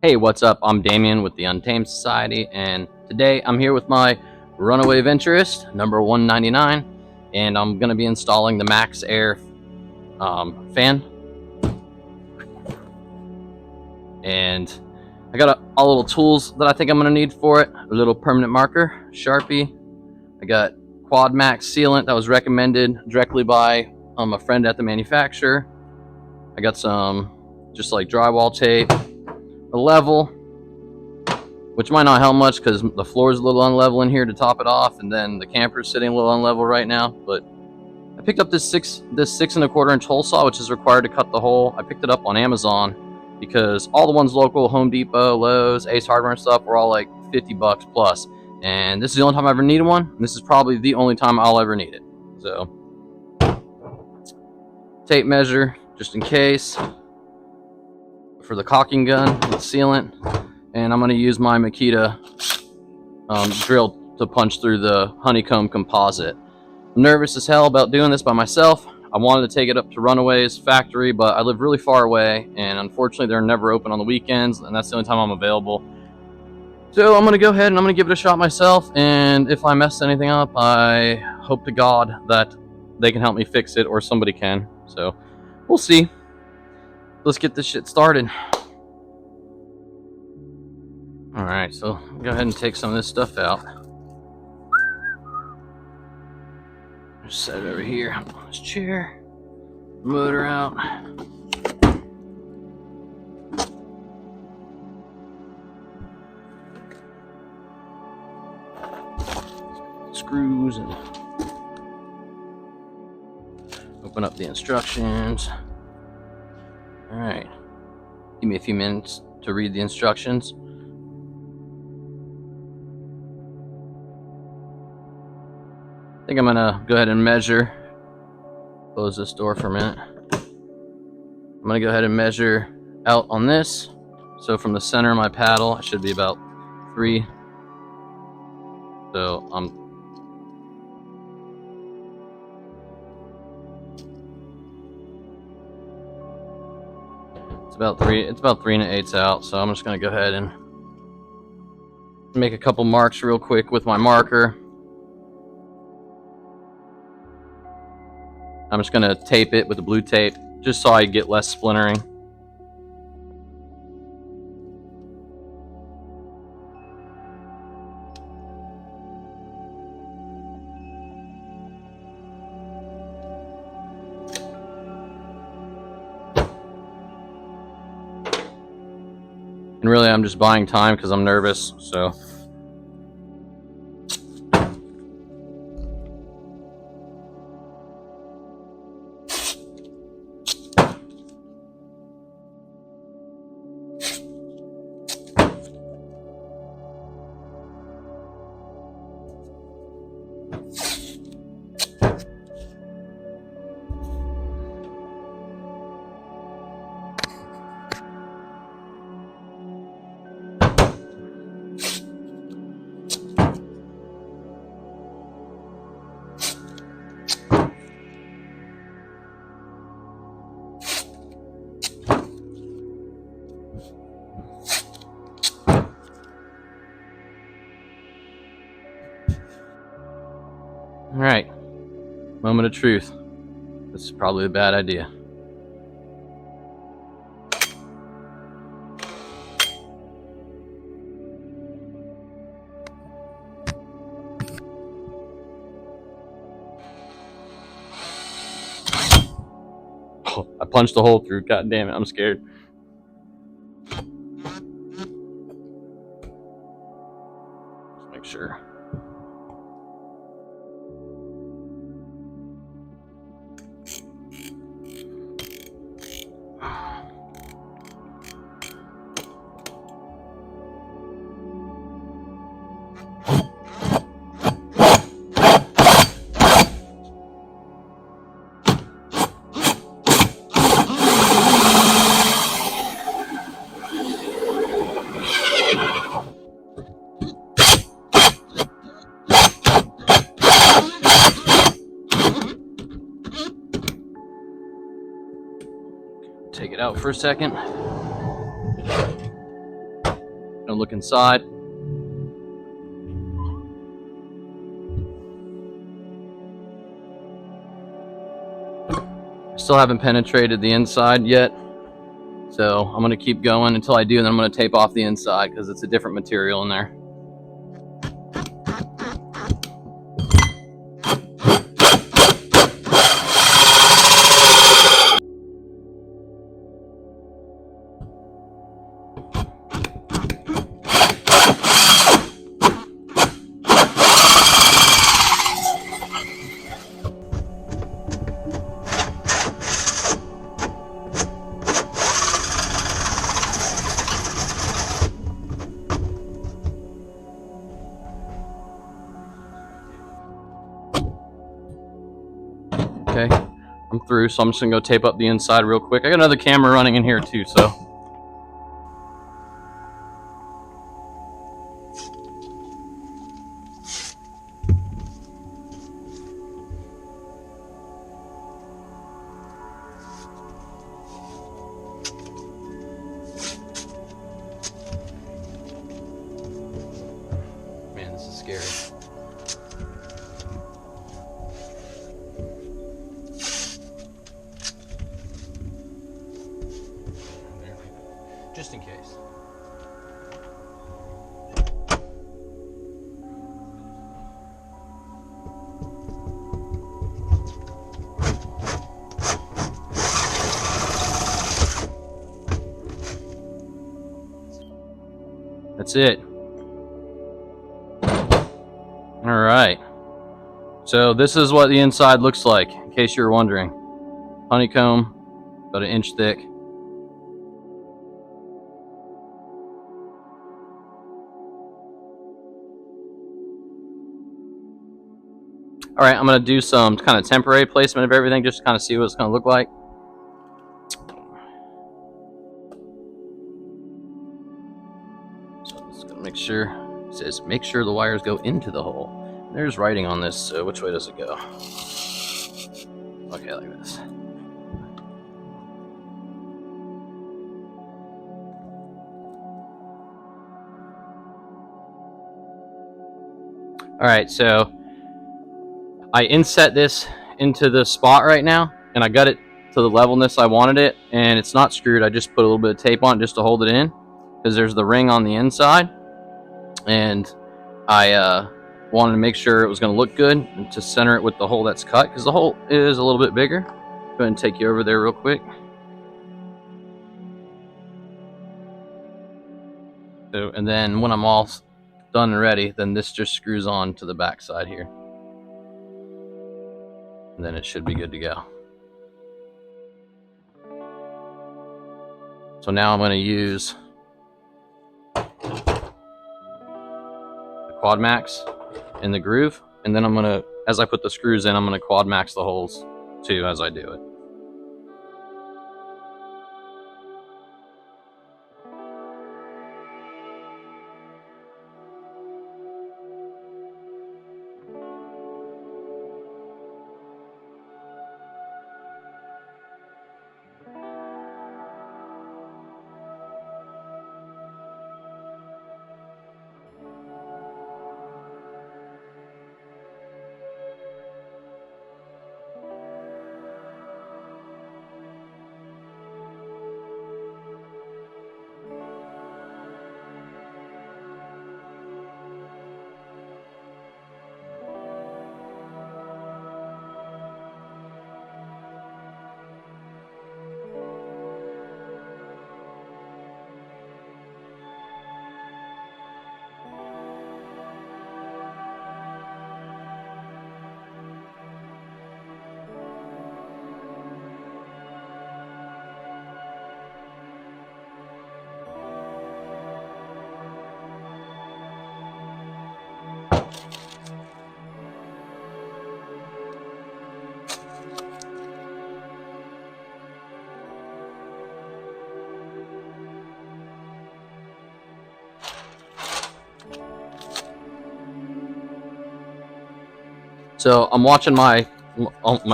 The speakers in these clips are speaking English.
Hey, what's up? I'm Damien with the Untamed Society, and today I'm here with my Runaway Venturist, number 199, and I'm going to be installing the Maxxair fan. And I got all little tools that I think I'm going to need for it. A little permanent marker, Sharpie. I got Quad Max sealant that was recommended directly by a friend at the manufacturer. I got some just like drywall tape, a level, which might not help much because the floor is a little unlevel in here to top it off, and then the camper's sitting a little unlevel right now. But I picked up this 6¼ inch hole saw, which is required to cut the hole. I picked it up on Amazon because all the ones local, Home Depot, Lowe's, Ace Hardware and stuff, were all like 50 bucks plus. And this is the only time I ever needed one. And this is probably the only time I'll ever need it. So, tape measure, just in case, for the caulking gun with sealant. And I'm going to use my Makita drill to punch through the honeycomb composite. I'm nervous as hell about doing this by myself. I wanted to take it up to Runaway's factory, but I live really far away, and unfortunately they're never open on the weekends, and that's the only time I'm available. So I'm going to go ahead and I'm going to give it a shot myself, and if I mess anything up, I hope to God that they can help me fix it, or somebody can. So we'll see. Let's get this shit started. Alright, so go ahead and take some of this stuff out. Just set it over here on this chair. Motor out. Screws and open up the instructions. Alright. Give me a few minutes to read the instructions. I think I'm gonna go ahead and measure. Close this door for a minute. I'm gonna go ahead and measure out on this. So from the center of my paddle, it should be about 3. So it's about 3. It's about 3 1/8 out. So I'm just gonna go ahead and make a couple marks real quick with my marker. I'm just going to tape it with the blue tape, just so I get less splintering. And really, I'm just buying time because I'm nervous, so... Alright, moment of truth. This is probably a bad idea. Oh, I punched a hole through, god damn it, I'm scared. Let's make sure. Take it out for a second. gonna look inside. Still haven't penetrated the inside yet, so I'm gonna keep going until I do, and then I'm gonna tape off the inside because it's a different material in there. Okay, I'm through, so I'm just gonna go tape up the inside real quick. I got another camera running in here too, so. Man, this is scary. Just in case. That's it. All right. So this is what the inside looks like, in case you're wondering. Honeycomb, about 1 inch thick. All right, I'm gonna do some kind of temporary placement of everything, just to kind of see what it's gonna look like. So I'm just gonna make sure, it says make sure the wires go into the hole. There's writing on this, so which way does it go? Okay, like this. All right, so I inset this into the spot right now, and I got it to the levelness I wanted it, and it's not screwed. I just put a little bit of tape on it just to hold it in, because there's the ring on the inside, and I wanted to make sure it was going to look good and to center it with the hole that's cut, because the hole is a little bit bigger. Go ahead and take you over there real quick. So, and then when I'm all done and ready, then this just screws on to the back side here. And then it should be good to go. So now I'm going to use the Quad Max in the groove, and then I'm going to, as I put the screws in, I'm going to Quad Max the holes too as I do it. So I'm watching my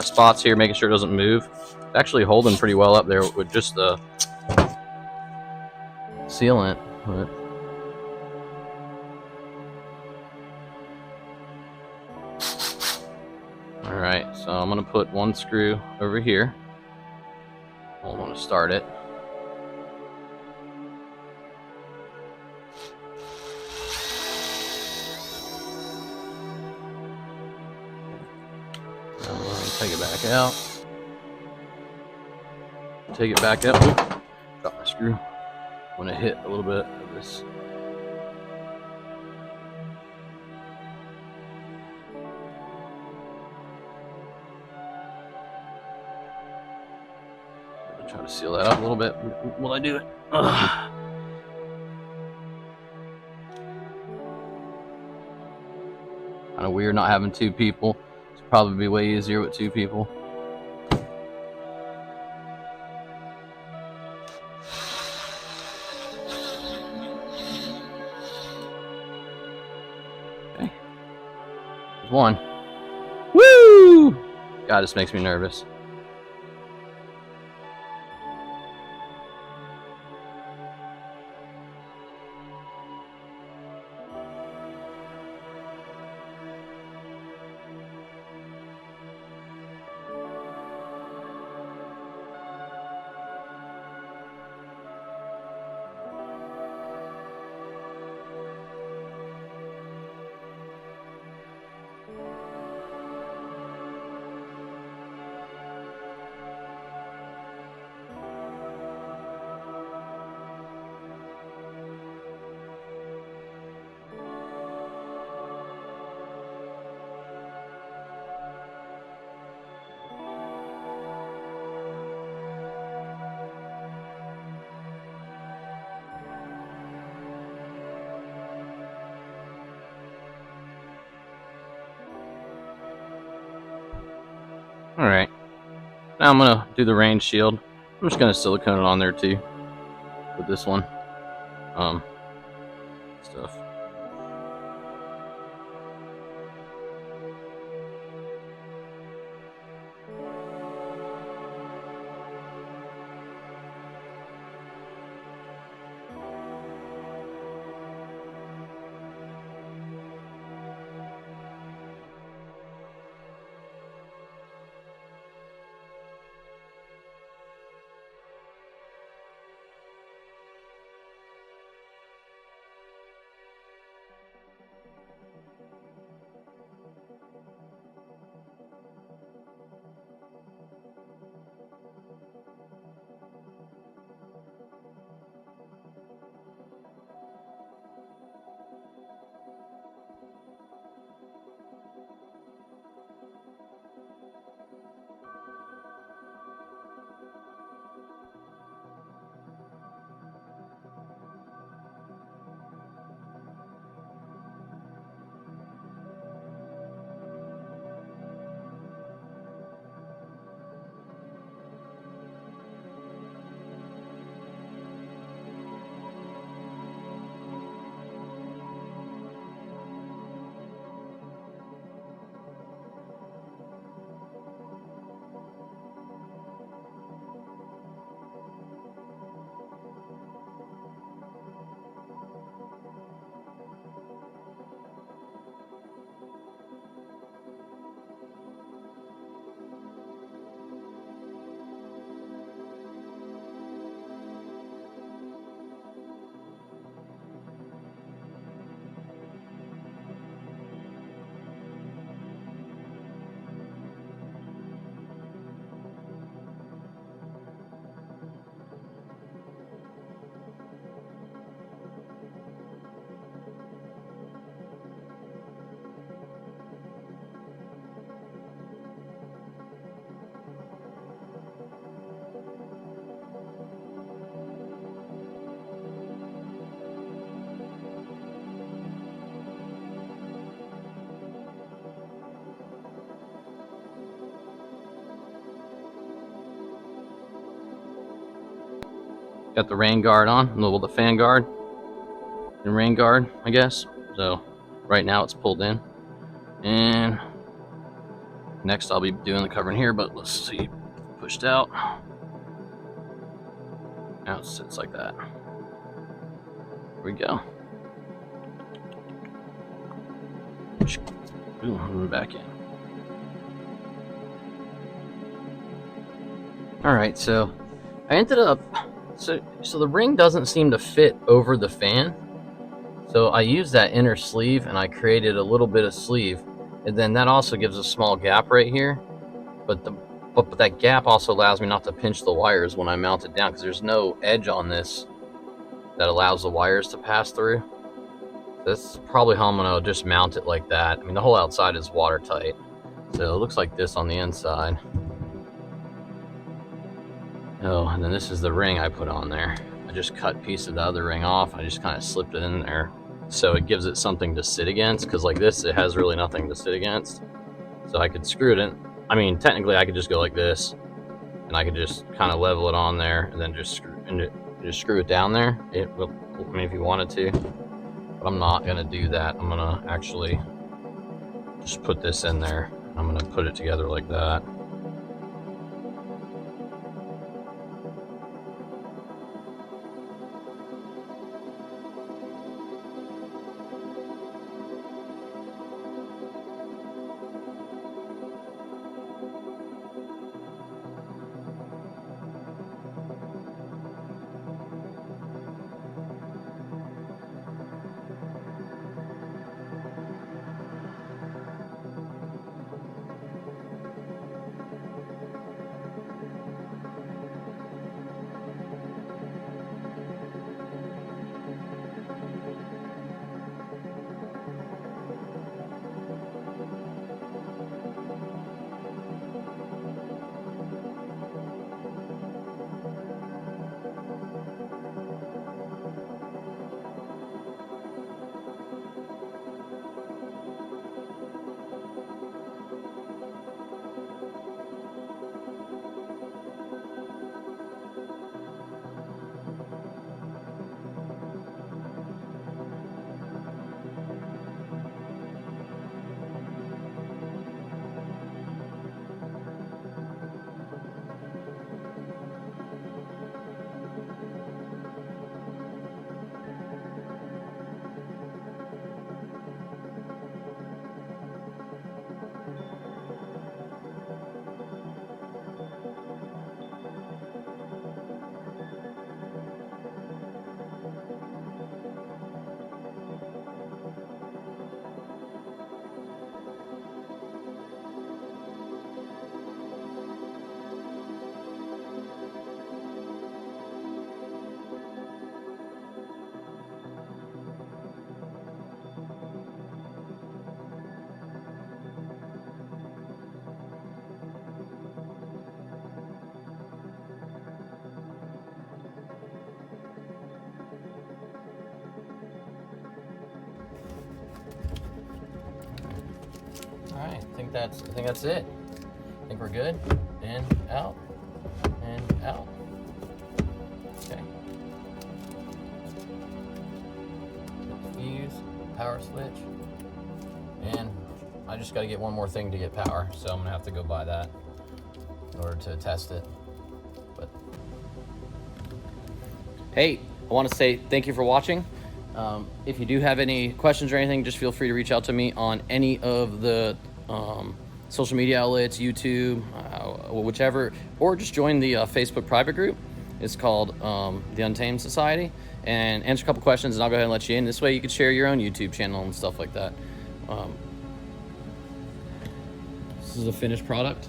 spots here, making sure it doesn't move. It's actually holding pretty well up there with just the sealant. But Alright, so I'm going to put one screw over here. I want to start it. I'm going to take it back out. Take it back out. Oop, drop my screw. I'm going to hit a little bit of this. Try to seal that up a little bit while I do it. Ugh. Kind of weird not having two people. It's probably be way easier with two people. Okay. There's one. Woo! God, this makes me nervous. Alright. Now I'm going to do the rain shield. I'm just going to silicone it on there too. With this one. Stuff. Got the rain guard on, well, the fan guard and rain guard, I guess. So right now it's pulled in. And next I'll be doing the covering here, but let's see, pushed out. Now it sits like that. Here we go. Ooh, move back in. All right, so I ended up, so the ring doesn't seem to fit over the fan. So I used that inner sleeve and I created a little bit of sleeve, and then that also gives a small gap right here. But that gap also allows me not to pinch the wires when I mount it down, because there's no edge on this that allows the wires to pass through. That's probably how I'm gonna just mount it like that. I mean, the whole outside is watertight, so it looks like this on the inside. Oh, and then this is the ring I put on there. I just cut a piece of the other ring off. I just kind of slipped it in there, so it gives it something to sit against, because like this, it has really nothing to sit against. So I could screw it in. I mean, technically I could just go like this, and I could just kind of level it on there, and then just screw it down there. It will, I mean, if you wanted to, but I'm not gonna do that. I'm gonna actually just put this in there. I'm gonna put it together like that. All right, I think that's it. I think we're good. In, out, and out. Okay. Fuse, power switch, and I just got to get one more thing to get power, so I'm gonna have to go buy that in order to test it. But hey, I want to say thank you for watching. If you do have any questions or anything, just feel free to reach out to me on any of the social media outlets, YouTube, whichever, or just join the Facebook private group. It's called the Untamed Society, and answer a couple questions, and I'll go ahead and let you in. This way you can share your own YouTube channel and stuff like that. This is a finished product.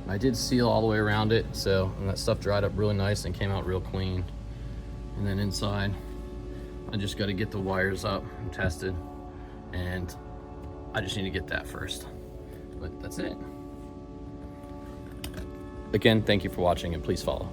I did seal all the way around it, so, and that stuff dried up really nice and came out real clean. And then inside, I just got to get the wires up and tested, and I just need to get that first. But that's it. Again, thank you for watching, and please follow.